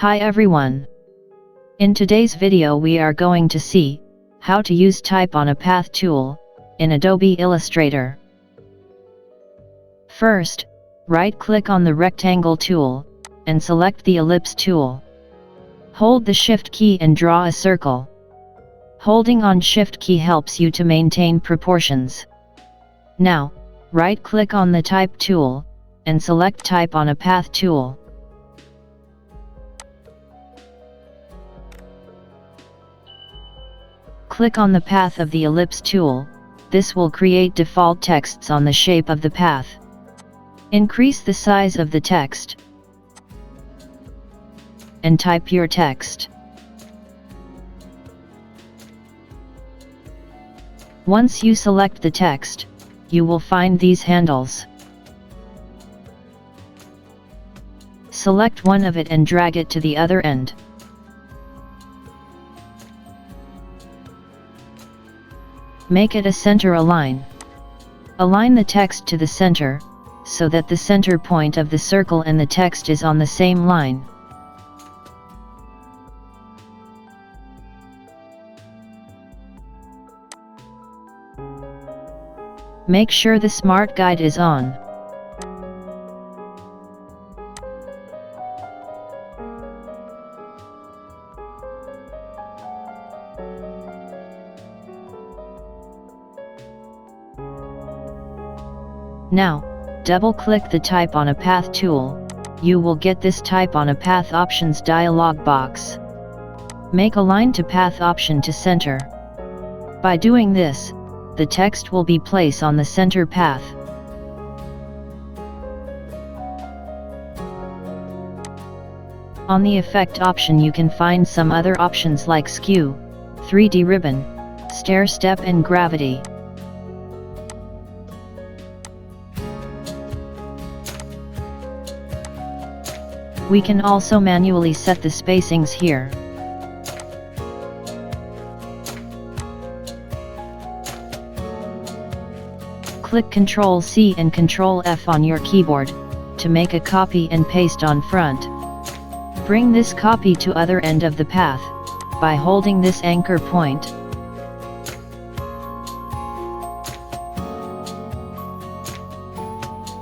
Hi everyone. In today's video we are going to see how to use Type on a Path tool in Adobe Illustrator. First, right-click on the rectangle tool and select the ellipse tool. Hold the Shift key and draw a circle. Holding on Shift key helps you to maintain proportions. Now, right-click on the Type tool and select Type on a Path tool. Click on the path of the ellipse tool. This will create default texts on the shape of the path. Increase the size of the text and type your text. Once you select the text, you will find these handles. Select one of it and drag it to the other end. Make it a center align. Align the text to the center, so that the center point of the circle and the text is on the same line. Make sure the Smart Guide is on. Now, double-click the Type on a Path tool. You will get this Type on a Path options dialog box. Make Align to Path option to center. By doing this, the text will be placed on the center path. On the Effect option you can find some other options like Skew, 3D Ribbon, Stair Step and Gravity. We can also manually set the spacings here. Click Ctrl+C and Ctrl+F on your keyboard to make a copy and paste on front. Bring this copy to other end of the path by holding this anchor point.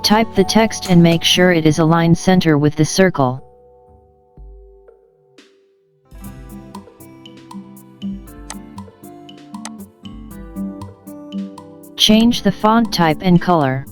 Type the text and make sure it is aligned center with the circle. Change the font type and color.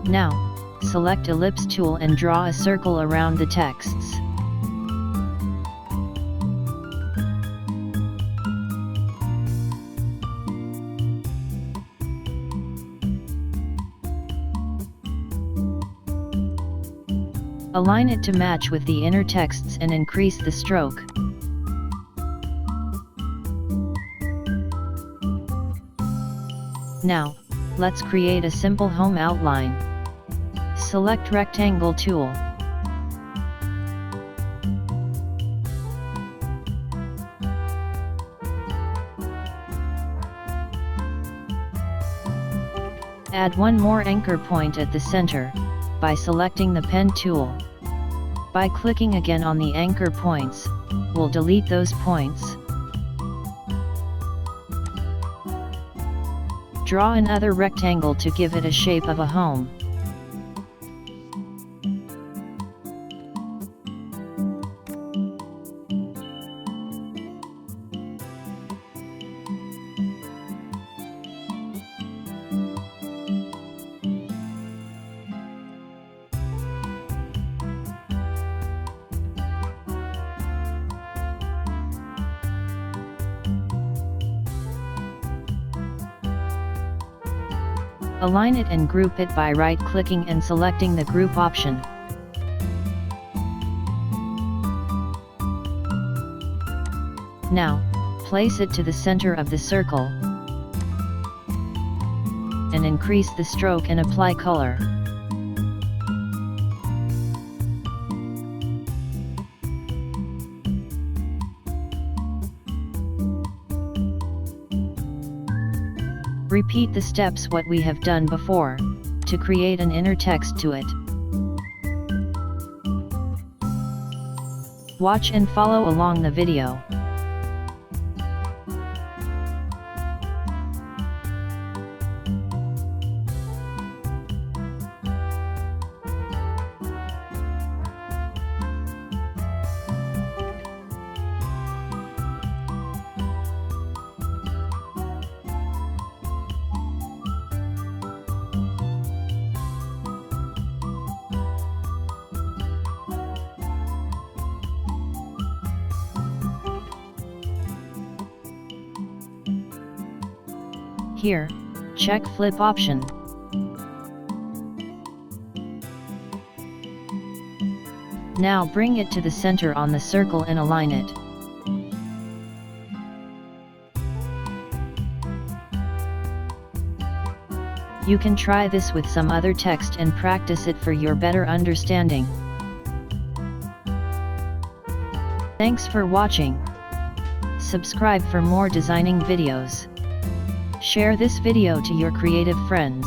Now, select Ellipse tool and draw a circle around the texts. Align it to match with the inner texts and increase the stroke. Now, let's create a simple home outline. Select Rectangle tool. Add one more anchor point at the center by selecting the Pen tool. By clicking again on the anchor points, we'll delete those points. Draw another rectangle to give it a shape of a home. Align it and group it by right-clicking and selecting the Group option. Now, place it to the center of the circle, and increase the stroke and apply color. Repeat the steps what we have done before, to create an inner text to it. Watch and follow along the video. Here, check flip option. Now bring it to the center on the circle and align it. You can try this with some other text and practice it for your better understanding. Thanks for watching. Subscribe for more designing videos. Share this video to your creative friends.